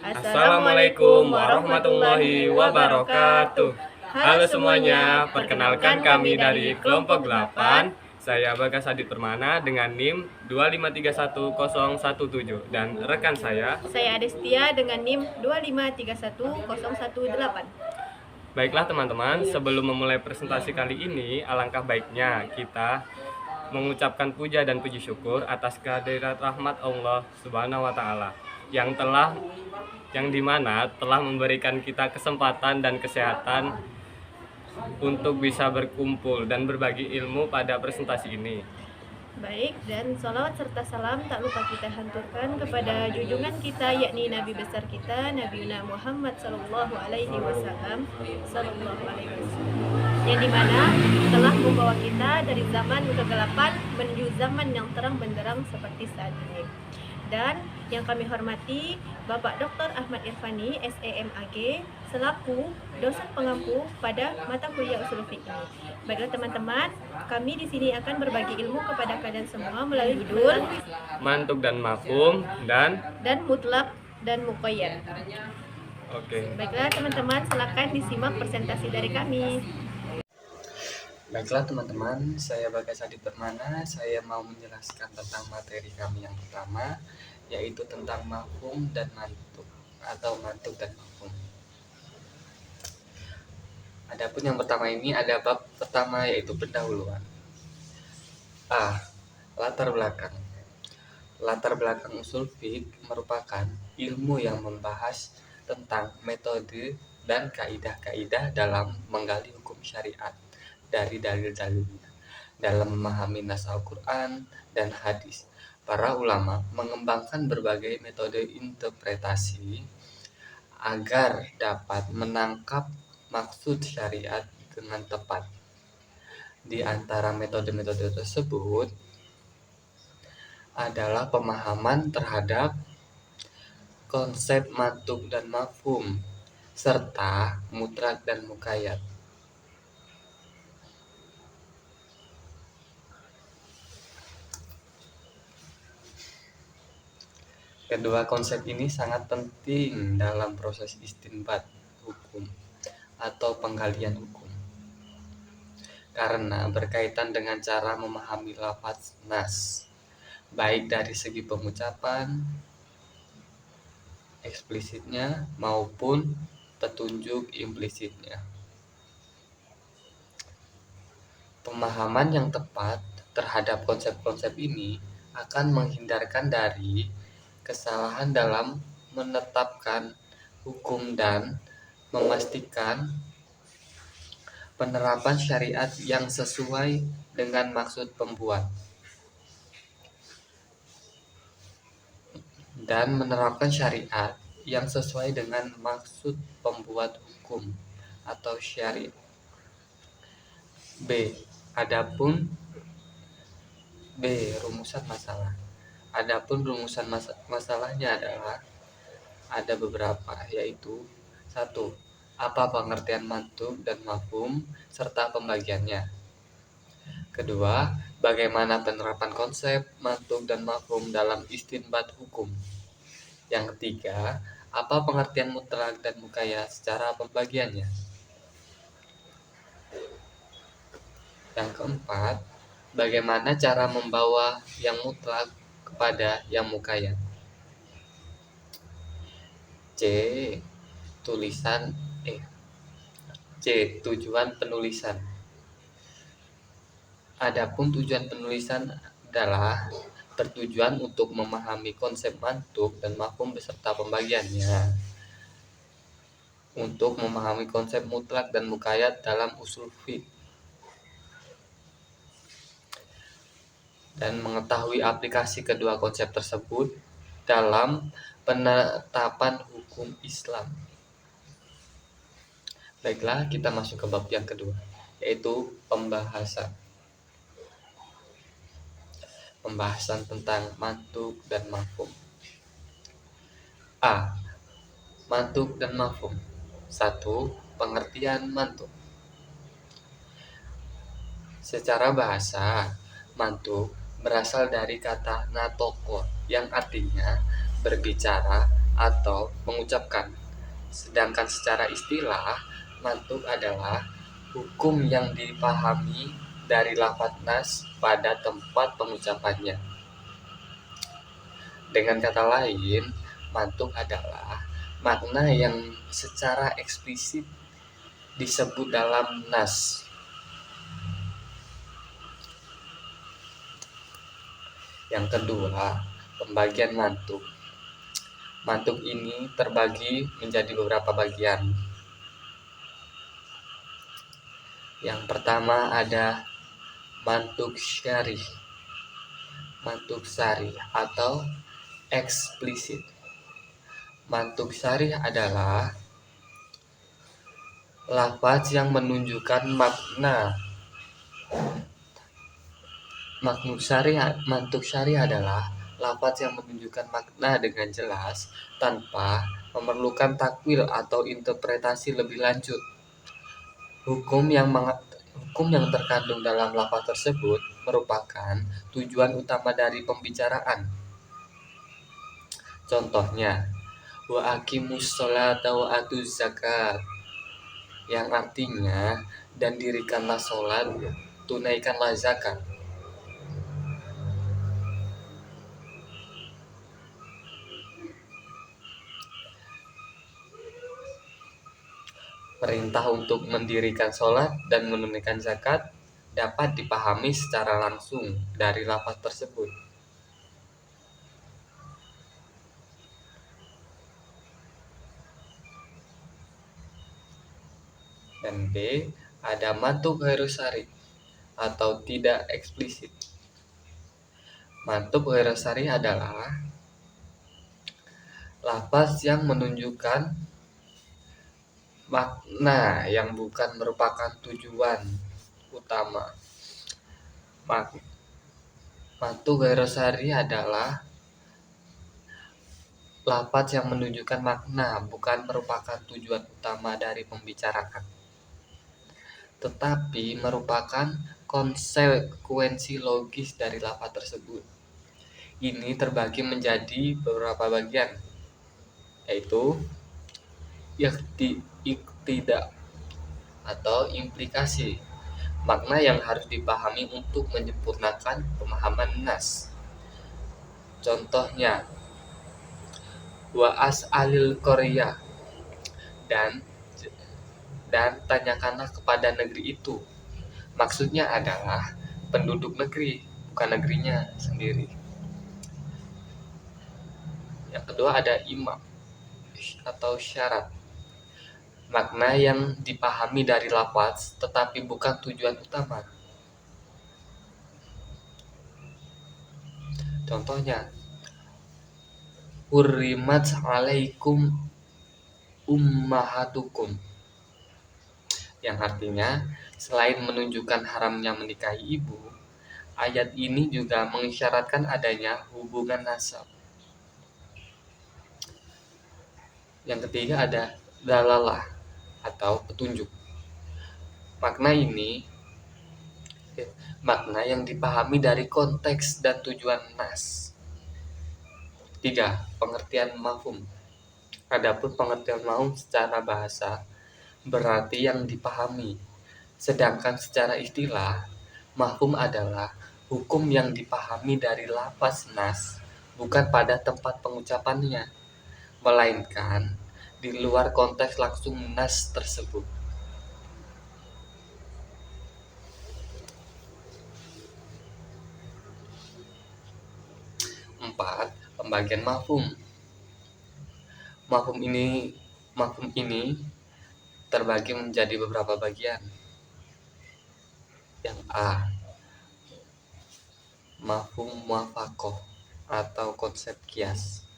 Assalamualaikum warahmatullahi wabarakatuh. Halo semuanya, perkenalkan kami dari kelompok 8. Saya Bagas Adit Permana dengan NIM 2531017 dan rekan saya Adestia dengan NIM 2531018. Baiklah teman-teman, sebelum memulai presentasi kali ini, alangkah baiknya kita mengucapkan puja dan puji syukur atas kehadirat rahmat Allah Subhanahu wa taala yang dimana telah memberikan kita kesempatan dan kesehatan untuk bisa berkumpul dan berbagi ilmu pada presentasi ini. Baik, dan sholawat serta salam tak lupa kita hanturkan kepada junjungan kita, yakni Nabi besar kita, Nabi Muhammad Sallallahu Alaihi Wasallam, yang dimana telah membawa kita dari zaman kegelapan menuju zaman yang terang benderang seperti saat ini. Dan yang kami hormati Bapak Dr. Ahmad Irfani, SEMAG, selaku dosen pengampu pada mata kuliah usul fiqh ini. Baiklah teman-teman, kami di sini akan berbagi ilmu kepada kalian semua melalui judul Mantuk dan mafhum dan mutlak dan muqayyad. Oke. Baiklah teman-teman, silakan disimak presentasi dari kami. Baiklah teman-teman, saya Bagas Adit Permana. Saya mau menjelaskan tentang materi kami yang pertama, yaitu tentang mafhum dan mantuk atau mantuk dan mafhum. Adapun yang pertama ini ada bab pertama, yaitu pendahuluan. A. Latar belakang. Latar belakang usul fiqh merupakan ilmu yang membahas tentang metode dan kaidah-kaidah dalam menggali hukum syariat dari dalil-dalilnya. Dalam memahami nas Al-Quran dan hadis, para ulama mengembangkan berbagai metode interpretasi agar dapat menangkap maksud syariat dengan tepat. Di antara metode-metode tersebut adalah pemahaman terhadap konsep mantuk dan mafhum serta mutlak dan muqayyad. Kedua konsep ini sangat penting dalam proses istinbat hukum atau penggalian hukum, karena berkaitan dengan cara memahami lafaz nas, baik dari segi pengucapan eksplisitnya maupun petunjuk implisitnya. Pemahaman yang tepat terhadap konsep-konsep ini akan menghindarkan dari kesalahan dalam menetapkan hukum dan memastikan penerapan syariat yang sesuai dengan maksud pembuat, dan menerapkan syariat yang sesuai dengan maksud pembuat hukum atau syariat. B. Rumusan masalah. Adapun rumusan masalahnya adalah ada beberapa, yaitu 1. Apa pengertian mantuk dan mafhum serta pembagiannya. Kedua, bagaimana penerapan konsep mantuk dan mafhum dalam istinbat hukum. Yang ketiga, apa pengertian mutlak dan muqayyad secara pembagiannya. Yang keempat, bagaimana cara membawa yang mutlak kepada yang muqayyad. C. Tujuan penulisan. Adapun tujuan penulisan adalah bertujuan untuk memahami konsep mantuk dan mafhum beserta pembagiannya, untuk memahami konsep mutlak dan muqayyad dalam usul fiqh, dan mengetahui aplikasi kedua konsep tersebut dalam penetapan hukum Islam. Baiklah, kita masuk ke bab yang kedua, yaitu pembahasan tentang mantuk dan mafhum. A. Mantuk dan mafhum. 1. Pengertian mantuk. Secara bahasa, mantuk berasal dari kata natoko yang artinya berbicara atau mengucapkan. Sedangkan secara istilah, mantuk adalah hukum yang dipahami dari lafaz nas pada tempat pengucapannya. Dengan kata lain, mantuk adalah makna yang secara eksplisit disebut dalam nas. Yang kedua, pembagian mantuk. Mantuk ini terbagi menjadi beberapa bagian. Yang pertama ada mantuk syarih, mantuk syarih atau eksplisit. Mantuk syarih adalah lafaz yang menunjukkan makna. Mantuk syarih adalah lafaz yang menunjukkan makna dengan jelas tanpa memerlukan takwil atau interpretasi lebih lanjut. Hukum yang terkandung dalam lafaz tersebut merupakan tujuan utama dari pembicaraan. Contohnya, wa aqimus sholata wa atuz zakat, yang artinya dan dirikanlah sholat, tunaikanlah zakat. Perintah untuk mendirikan sholat dan menunaikan zakat dapat dipahami secara langsung dari lafaz tersebut. Dan B, ada mantuk ghairu syarih atau tidak eksplisit. Mantuk ghairu syarih adalah lafaz yang menunjukkan makna yang bukan merupakan tujuan utama. Mantuk ghairu syarih adalah lafaz yang menunjukkan makna bukan merupakan tujuan utama dari pembicaraan, tetapi merupakan konsekuensi logis dari lafaz tersebut. Ini terbagi menjadi beberapa bagian, yaitu iqtida atau implikasi, makna yang harus dipahami untuk menyempurnakan pemahaman nas. Contohnya, wa as'alil qaryah, dan tanyakanlah kepada negeri itu. Maksudnya adalah penduduk negeri, bukan negerinya sendiri. Yang kedua ada imam atau syarat, makna yang dipahami dari lafaz tetapi bukan tujuan utama. Contohnya, hurrimat alaikum ummahatukum, yang artinya selain menunjukkan haramnya menikahi ibu, ayat ini juga mengisyaratkan adanya hubungan nasab. Yang ketiga ada dalalah atau petunjuk. Makna yang dipahami dari konteks dan tujuan nas. 3. Pengertian mafhum. Adapun pengertian mafhum secara bahasa berarti yang dipahami. Sedangkan secara istilah, mafhum adalah hukum yang dipahami dari lafaz nas bukan pada tempat pengucapannya, melainkan di luar konteks langsung nas tersebut. 4. Pembagian mafhum. Mafhum ini terbagi menjadi beberapa bagian. Yang A, mafhum muwafaqah atau konsep kias.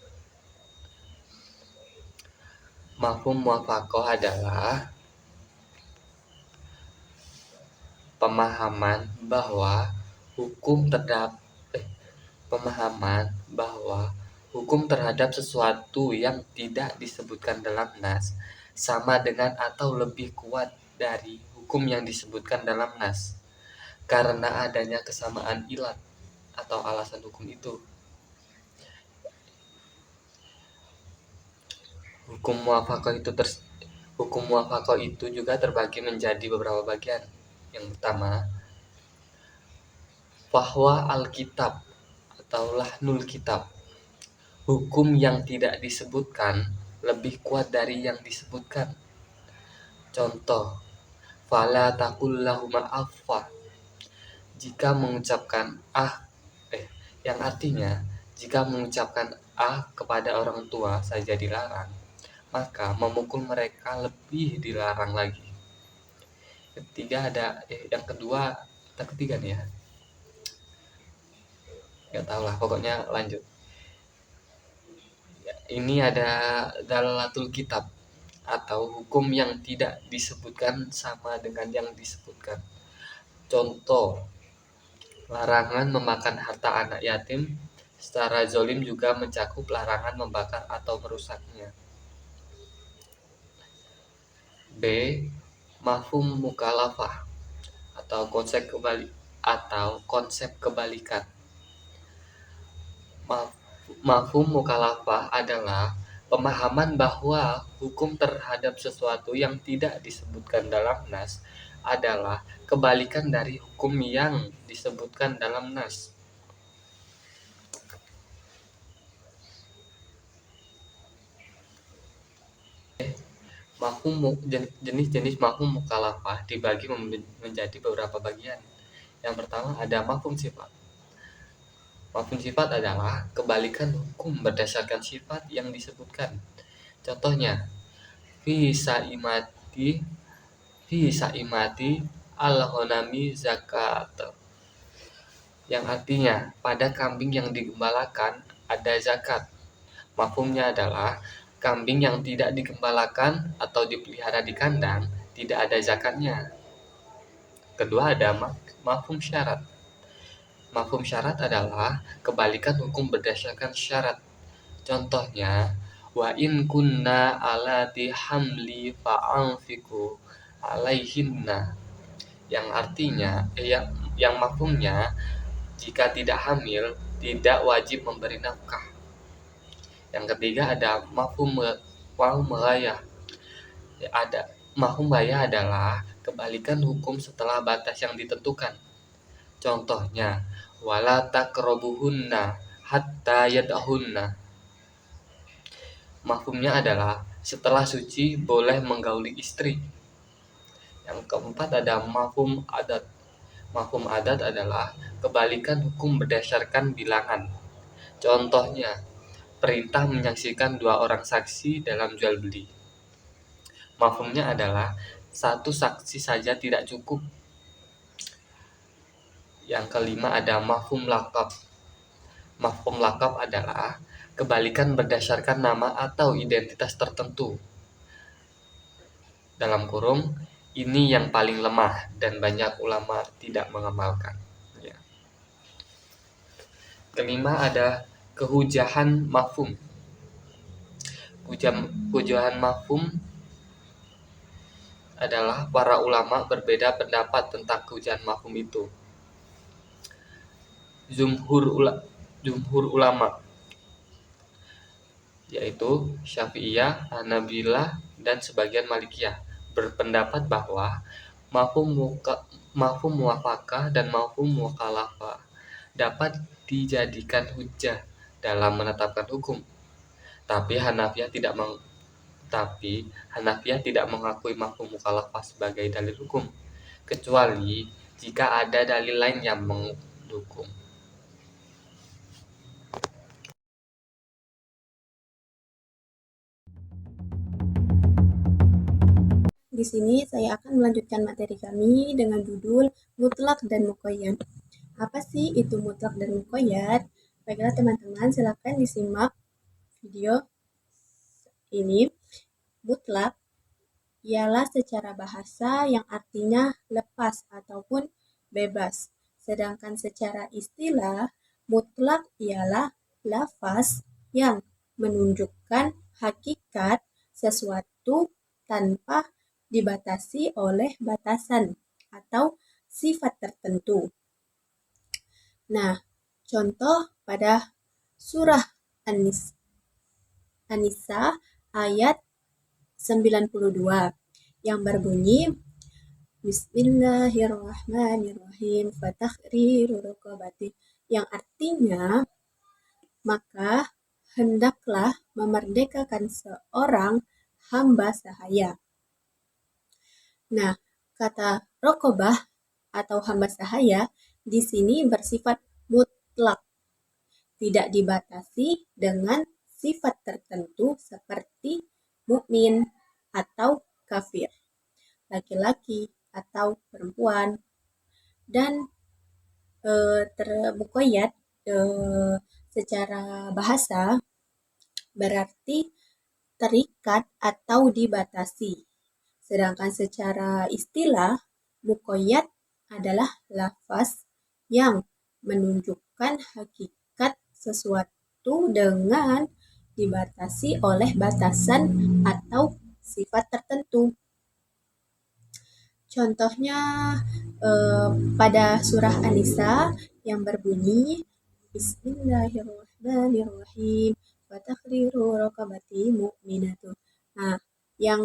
Mafhum muwafaqah adalah pemahaman bahwa hukum terhadap sesuatu yang tidak disebutkan dalam nas sama dengan atau lebih kuat dari hukum yang disebutkan dalam nas karena adanya kesamaan ilat atau alasan hukum itu. Hukum muwafaqah itu juga terbagi menjadi beberapa bagian. Yang pertama, bahwa Alkitab atau lahnul kitab. Hukum yang tidak disebutkan lebih kuat dari yang disebutkan. Contoh, fala taqul lahuma affa. Jika mengucapkan yang artinya jika mengucapkan kepada orang tua saja dilarang, maka memukul mereka lebih dilarang lagi. Yang ketiga nih ya. Nggak tahu lah, pokoknya lanjut. Ini ada dalalatul kitab atau hukum yang tidak disebutkan sama dengan yang disebutkan. Contoh, larangan memakan harta anak yatim secara zolim juga mencakup larangan membakar atau merusaknya. B. Mafhum mukalafah atau konsep kebalikan. Mafhum mukalafah adalah pemahaman bahwa hukum terhadap sesuatu yang tidak disebutkan dalam nas adalah kebalikan dari hukum yang disebutkan dalam nas. Jenis-jenis mafhum mukalafah dibagi menjadi beberapa bagian. Yang pertama ada mafhum sifat. Mafhum sifat adalah kebalikan hukum berdasarkan sifat yang disebutkan. Contohnya, fi saimati al-ghanami zakat. Yang artinya, pada kambing yang digembalakan ada zakat. Mafhumnya adalah kambing yang tidak digembalakan atau dipelihara di kandang tidak ada zakatnya. Kedua ada mafhum syarat. Mafhum syarat adalah kebalikan hukum berdasarkan syarat. Contohnya, wa in kunna alati hamli fa'anfiku alaihinna. Yang artinya, yang mafhumnya, jika tidak hamil, tidak wajib memberi nafkah. Yang ketiga ada mafhum ghayah. Mafhum ghayah adalah kebalikan hukum setelah batas yang ditentukan. Contohnya, wala taqrabuhunna hatta yad'hunna. Mafhumnya adalah setelah suci boleh menggauli istri. Yang keempat ada mafhum adat. Mafhum adat adalah kebalikan hukum berdasarkan bilangan. Contohnya, perintah menyaksikan 2 orang saksi dalam jual beli. Mafhumnya adalah 1 saksi saja tidak cukup. Yang kelima ada mafhum laqab. Mafhum laqab adalah kebalikan berdasarkan nama atau identitas tertentu. Dalam kurung, ini yang paling lemah dan banyak ulama tidak mengamalkan. Ya. Kelima ada kehujahan mafhum. Kehujahan mafhum adalah para ulama berbeda pendapat tentang kehujahan mafhum itu. Jumhur ulama yaitu Syafi'iyah, Hanabilah, dan sebagian Malikiyah berpendapat bahwa mafhum muwafaqah dan mafhum mukhalafah dapat dijadikan hujjah dalam menetapkan hukum. Tapi Hanafiyah tidak mengakui mafhum mukhalafah sebagai dalil hukum, kecuali jika ada dalil lain yang mendukung. Di sini saya akan melanjutkan materi kami dengan judul mutlak dan muqayyad. Apa sih itu mutlak dan muqayyad? Baiklah teman-teman, silakan disimak video ini. Mutlak ialah secara bahasa yang artinya lepas ataupun bebas. Sedangkan secara istilah, mutlak ialah lafaz yang menunjukkan hakikat sesuatu tanpa dibatasi oleh batasan atau sifat tertentu. Nah, contoh pada surah An-Nisa ayat 92 yang berbunyi Bismillahirrahmanirrahim fatahriru raqabati, yang artinya maka hendaklah memerdekakan seorang hamba sahaya. Nah, kata rokobah atau hamba sahaya di sini bersifat mutlak, tidak dibatasi dengan sifat tertentu seperti mukmin atau kafir, laki-laki atau perempuan, dan muqayyad secara bahasa berarti terikat atau dibatasi. Sedangkan secara istilah, muqayyad adalah lafaz yang menunjukkan hakikat sesuatu dengan dibatasi oleh batasan atau sifat tertentu. Contohnya pada surah An-Nisa yang berbunyi Bismillahirrahmanirrahim wa takhriru raqabati mu'minatu. Nah, yang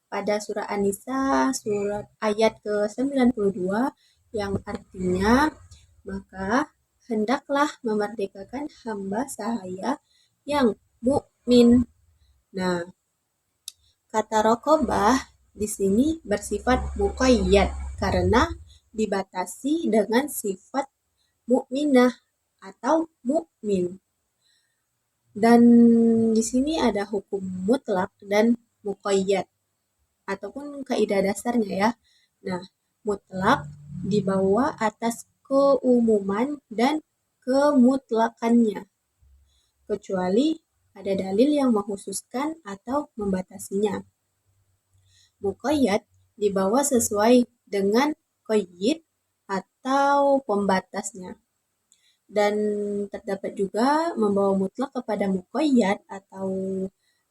pada surah An-Nisa surat ayat ke-92 yang artinya maka hendaklah memerdekakan hamba sahaya yang mukmin. Nah, kata raqabah di sini bersifat muqayyad karena dibatasi dengan sifat mukminah atau mukmin. Dan di sini ada hukum mutlak dan muqayyad ataupun kaidah dasarnya ya. Nah, mutlak dibawa atas keumuman dan kemutlakannya, kecuali ada dalil yang mengkhususkan atau membatasinya. Muqayyad dibawa sesuai dengan qayyid atau pembatasnya. Dan terdapat juga membawa mutlak kepada muqayyad atau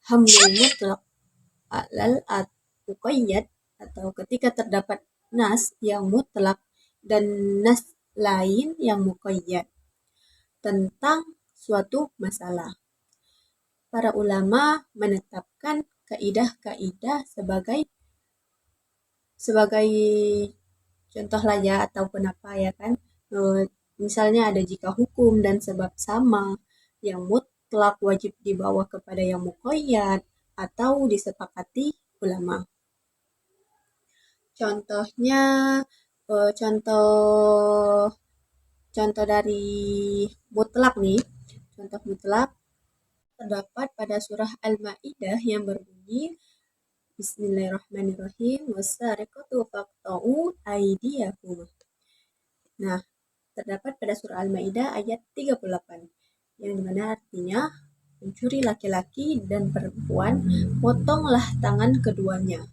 hamlul mutlak alal muqayyad, atau ketika terdapat nas yang mutlak dan nas lain yang muqayyad tentang suatu masalah. Para ulama menetapkan kaidah-kaidah sebagai contoh lah ya, ataupun apa ya kan, misalnya ada jika hukum dan sebab sama, yang mutlak wajib dibawa kepada yang muqayyad atau disepakati ulama. Contohnya contoh dari mutlak nih, contoh mutlak terdapat pada surah Al-Maidah yang berbunyi Bismillahirrahmanirrahim wasariqatu faqta'u aydiyakum. Nah, terdapat pada surah Al-Maidah ayat 38 yang dimana artinya mencuri laki-laki dan perempuan, potonglah tangan keduanya.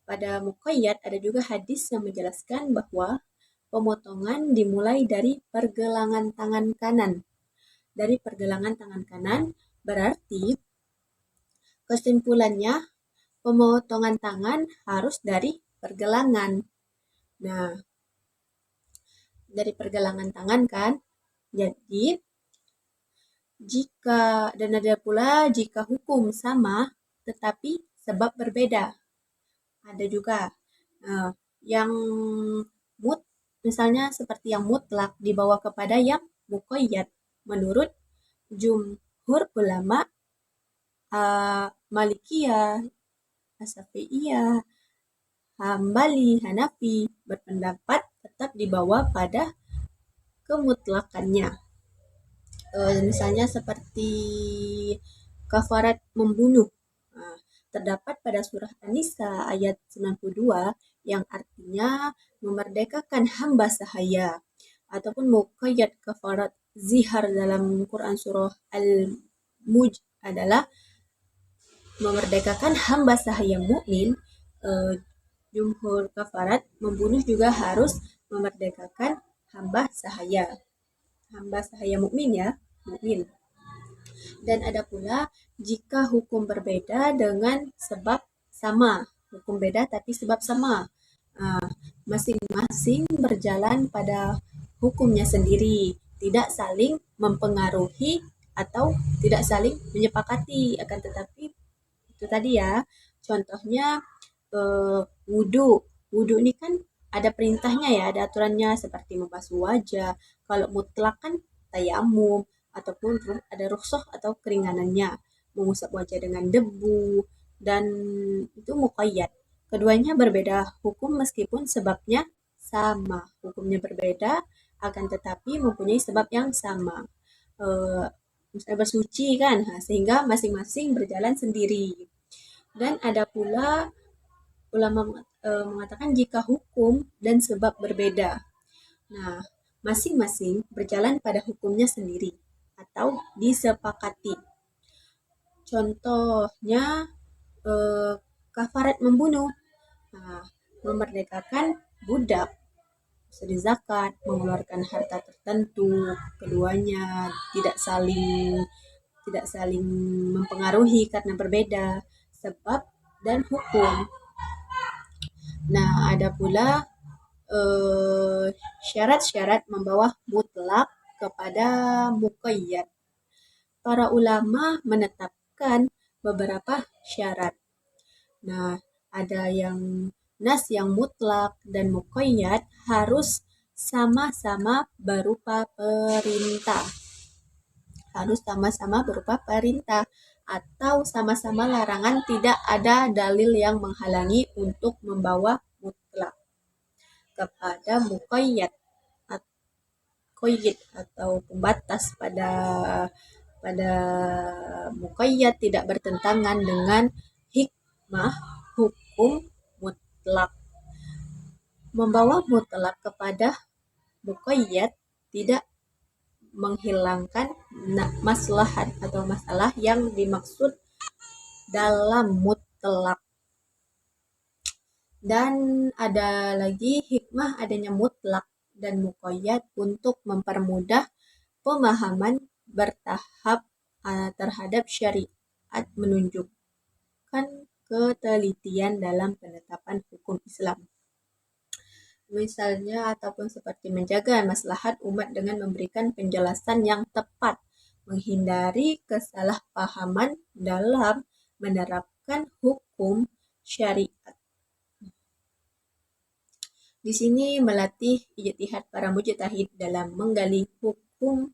Pada muqayyad ada juga hadis yang menjelaskan bahwa pemotongan dimulai dari pergelangan tangan kanan. Dari pergelangan tangan kanan berarti kesimpulannya pemotongan tangan harus dari pergelangan. Nah, dari pergelangan tangan kan. Jadi jika dan ada pula jika hukum sama tetapi sebab berbeda. Ada juga yang misalnya seperti yang mutlak dibawa kepada yang muqayyad menurut jumhur ulama Malikiyah, Asyafi'iyah, Hambali, Hanafi berpendapat tetap dibawa pada kemutlakannya. Misalnya seperti kafarat membunuh. Terdapat pada surah An-Nisa ayat 92 yang artinya memerdekakan hamba sahaya, ataupun muqayyad kafarat zihar dalam Quran surah Al-Muj adalah memerdekakan hamba sahaya mukmin. Jumhur kafarat membunuh juga harus memerdekakan hamba sahaya mukmin ya, mukmin. Dan ada pula jika hukum berbeda dengan sebab sama, hukum beda tapi sebab sama, masing-masing berjalan pada hukumnya sendiri, tidak saling mempengaruhi atau tidak saling menyepakati. Akan tetapi itu tadi ya, contohnya wudhu. Wudhu ini kan ada perintahnya ya, ada aturannya seperti membasuh wajah. Kalau mutlak kan tayamum, ataupun ada rukhsah atau keringanannya, mengusap wajah dengan debu, dan itu muqayyad. Keduanya berbeda hukum meskipun sebabnya sama. Hukumnya berbeda, akan tetapi mempunyai sebab yang sama. Eh, Misalnya bersuci kan, sehingga masing-masing berjalan sendiri. Dan ada pula ulama mengatakan jika hukum dan sebab berbeda. Nah, masing-masing berjalan pada hukumnya sendiri atau disepakati. Contohnya kafarat membunuh. Nah, memerdekakan budak, sedih zakat, mengeluarkan harta tertentu, keduanya tidak saling mempengaruhi karena berbeda sebab dan hukum. Nah, ada pula syarat-syarat membawa mutlak kepada muqayyad. Para ulama menetapkan beberapa syarat. Nah, ada yang nas yang mutlak dan muqayyad harus sama-sama berupa perintah. Harus sama-sama berupa perintah atau sama-sama larangan, tidak ada dalil yang menghalangi untuk membawa mutlak kepada muqayyad atau pembatas pada muqayyad tidak bertentangan dengan hikmah hukum mutlak. Membawa mutlak kepada muqayyad tidak menghilangkan maslahat atau masalah yang dimaksud dalam mutlak. Dan ada lagi hikmah adanya mutlak dan muqayyad untuk mempermudah pemahaman bertahap terhadap syariat, menunjukkan ketelitian dalam penetapan hukum Islam. Misalnya ataupun seperti menjaga maslahat umat dengan memberikan penjelasan yang tepat, menghindari kesalahpahaman dalam menerapkan hukum syariat. Di sini melatih ijtihad para mujtahid dalam menggali hukum.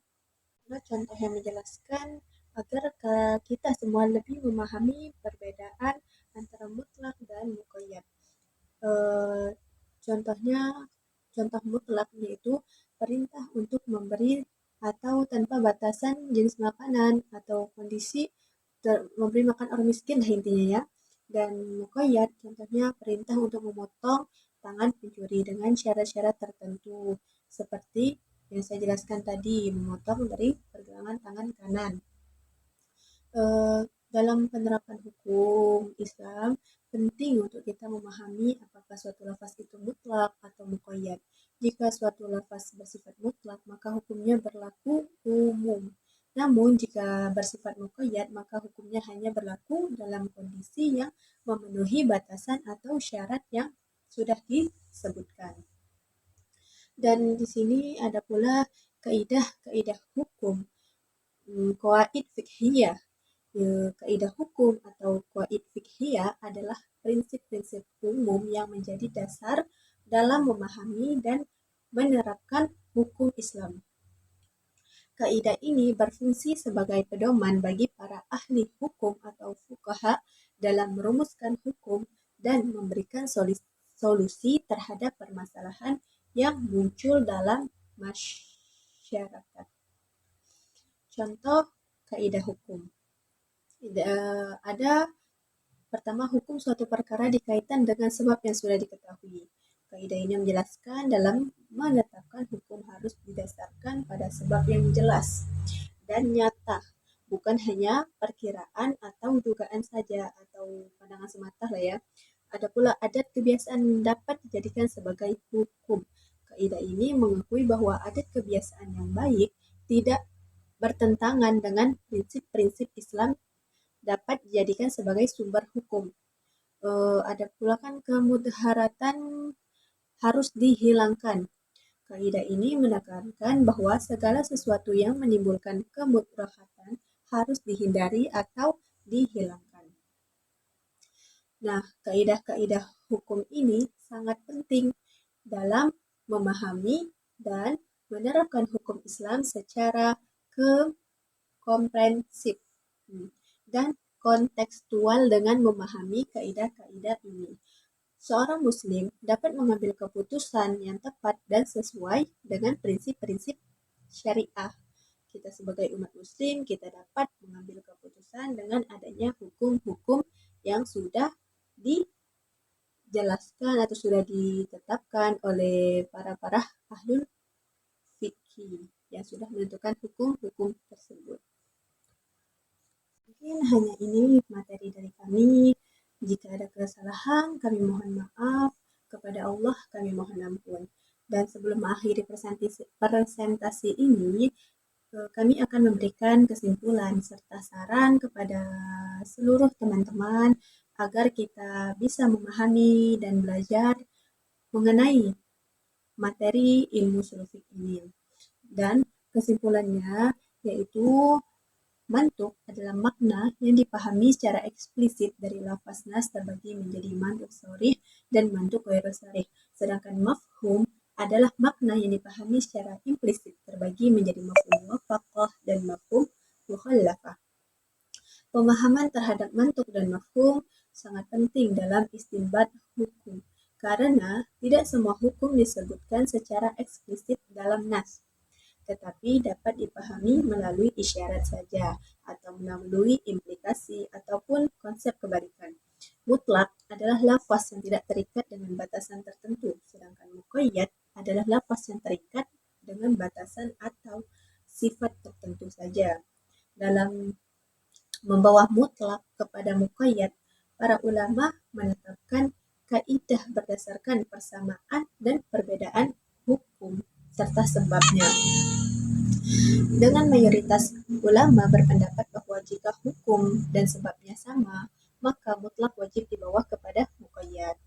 Contoh yang menjelaskan agar kita semua lebih memahami perbedaan antara mutlak dan muqayyad. Contoh mutlak yaitu perintah untuk memberi atau tanpa batasan jenis makanan atau kondisi memberi makan orang miskin lah intinya ya. Dan muqayyad contohnya perintah untuk memotong tangan pencuri dengan syarat-syarat tertentu seperti yang saya jelaskan tadi, memotong dari pergelangan tangan kanan. Dalam penerapan hukum Islam, penting untuk kita memahami apakah suatu lafaz itu mutlak atau muqayyad. Jika suatu lafaz bersifat mutlak, maka hukumnya berlaku umum. Namun, jika bersifat muqayyad, maka hukumnya hanya berlaku dalam kondisi yang memenuhi batasan atau syarat yang sudah disebutkan. Dan di sini ada pula kaidah hukum, qawaid fiqhiyah. Kaidah hukum atau qawaid fiqhiyah adalah prinsip-prinsip umum yang menjadi dasar dalam memahami dan menerapkan hukum Islam. Kaidah ini berfungsi sebagai pedoman bagi para ahli hukum atau fuqaha dalam merumuskan hukum dan memberikan solusi terhadap permasalahan yang muncul dalam masyarakat. Contoh kaidah hukum. Ada pertama, hukum suatu perkara dikaitkan dengan sebab yang sudah diketahui. Kaidah ini menjelaskan dalam menetapkan hukum harus didasarkan pada sebab yang jelas dan nyata, bukan hanya perkiraan atau dugaan saja atau pandangan semata lah ya. Ada pula adat kebiasaan dapat dijadikan sebagai hukum. Kaidah ini mengakui bahwa adat kebiasaan yang baik tidak bertentangan dengan prinsip-prinsip Islam dapat dijadikan sebagai sumber hukum. Ada pula kan kemudharatan harus dihilangkan. Kaidah ini menekankan bahwa segala sesuatu yang menimbulkan kemudaratan harus dihindari atau dihilangkan. Nah, kaidah-kaidah hukum ini sangat penting dalam memahami dan menerapkan hukum Islam secara komprehensif dan kontekstual dengan memahami kaidah-kaidah ini. Seorang muslim dapat mengambil keputusan yang tepat dan sesuai dengan prinsip-prinsip syariah. Kita sebagai umat muslim, kita dapat mengambil keputusan dengan adanya hukum-hukum yang sudah dijelaskan atau sudah ditetapkan oleh para ahlul fikih yang sudah menentukan hukum-hukum tersebut. Mungkin hanya ini materi dari kami. Jika ada kesalahan, kami mohon maaf. Kepada Allah, kami mohon ampun. Dan sebelum mengakhiri presentasi ini, kami akan memberikan kesimpulan serta saran kepada seluruh teman-teman agar kita bisa memahami dan belajar mengenai materi ilmu ushul fiqh ini. Dan kesimpulannya yaitu mantuk adalah makna yang dipahami secara eksplisit dari lafaz nas terbagi menjadi mantuk sharih dan mantuk ghairu sharih. Sedangkan mafhum adalah makna yang dipahami secara implisit terbagi menjadi mafhum muwafaqah dan mafhum mukhalafah. Pemahaman terhadap mantuk dan mafhum sangat penting dalam istinbat hukum karena tidak semua hukum disebutkan secara eksplisit dalam nas, tetapi dapat dipahami melalui isyarat saja atau melalui implikasi ataupun konsep kebalikan. Mutlak adalah lafaz yang tidak terikat dengan batasan tertentu, sedangkan muqayyad adalah lafaz yang terikat dengan batasan atau sifat tertentu saja. Dalam membawa mutlak kepada muqayyad, para ulama menetapkan kaidah berdasarkan persamaan dan perbedaan hukum serta sebabnya. Dengan mayoritas ulama berpendapat bahwa jika hukum dan sebabnya sama, maka mutlak wajib dibawa kepada muqayyad.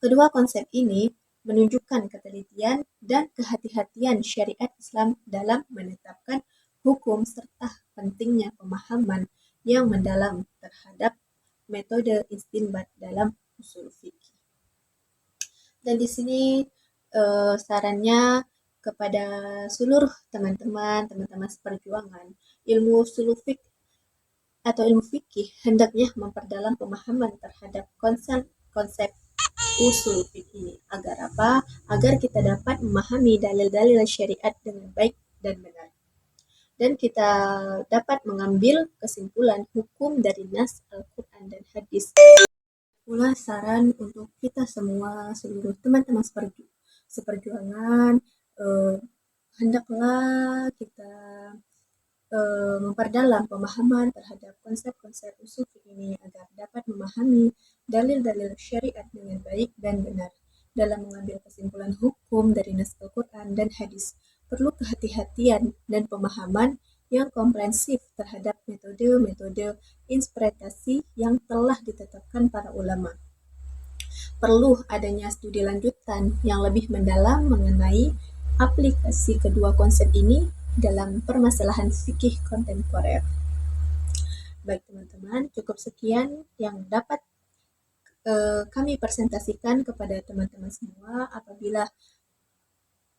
Kedua konsep ini menunjukkan ketelitian dan kehati-hatian syariat Islam dalam menetapkan hukum serta pentingnya pemahaman yang mendalam terhadap metode istinbat dalam ushul fikih. Dan di sini sarannya kepada seluruh teman-teman seperjuangan, ilmu ushul fikih atau ilmu fikih hendaknya memperdalam pemahaman terhadap konsep ushul fikih ini. Agar apa? Agar kita dapat memahami dalil-dalil syariat dengan baik dan benar. Dan kita dapat mengambil kesimpulan hukum dari nas Al-Quran dan hadis. Pula saran untuk kita semua, seluruh teman-teman seperjuangan, hendaklah kita memperdalam pemahaman terhadap konsep-konsep ushul fikih ini agar dapat memahami dalil-dalil syariat dengan baik dan benar. Dalam mengambil kesimpulan hukum dari nas Al-Quran dan hadis, perlu kehati-hatian dan pemahaman yang komprehensif terhadap metode-metode interpretasi yang telah ditetapkan para ulama. Perlu adanya studi lanjutan yang lebih mendalam mengenai aplikasi kedua konsep ini dalam permasalahan fikih kontemporer. Baik teman-teman, cukup sekian yang dapat kami presentasikan kepada teman-teman semua. Apabila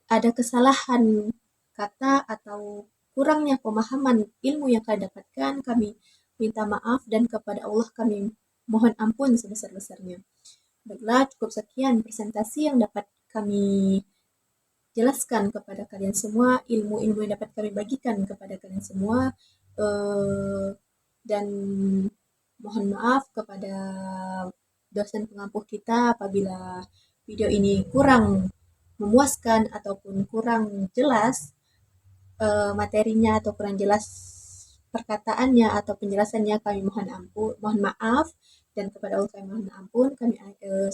ada kesalahan kata atau kurangnya pemahaman ilmu yang kami dapatkan, kami minta maaf dan kepada Allah kami mohon ampun sebesar-besarnya. Baiklah, cukup sekian presentasi yang dapat kami jelaskan kepada kalian semua, ilmu-ilmu yang dapat kami bagikan kepada kalian semua, dan mohon maaf kepada dosen pengampu kita apabila video ini kurang memuaskan ataupun kurang jelas materinya atau kurang jelas perkataannya atau penjelasannya, kami mohon maaf, dan kepada Allah kami mohon ampun.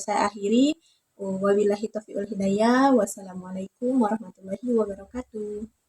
Saya akhiri. Wabillahi taufiq wal hidayah. Wassalamualaikum warahmatullahi wabarakatuh.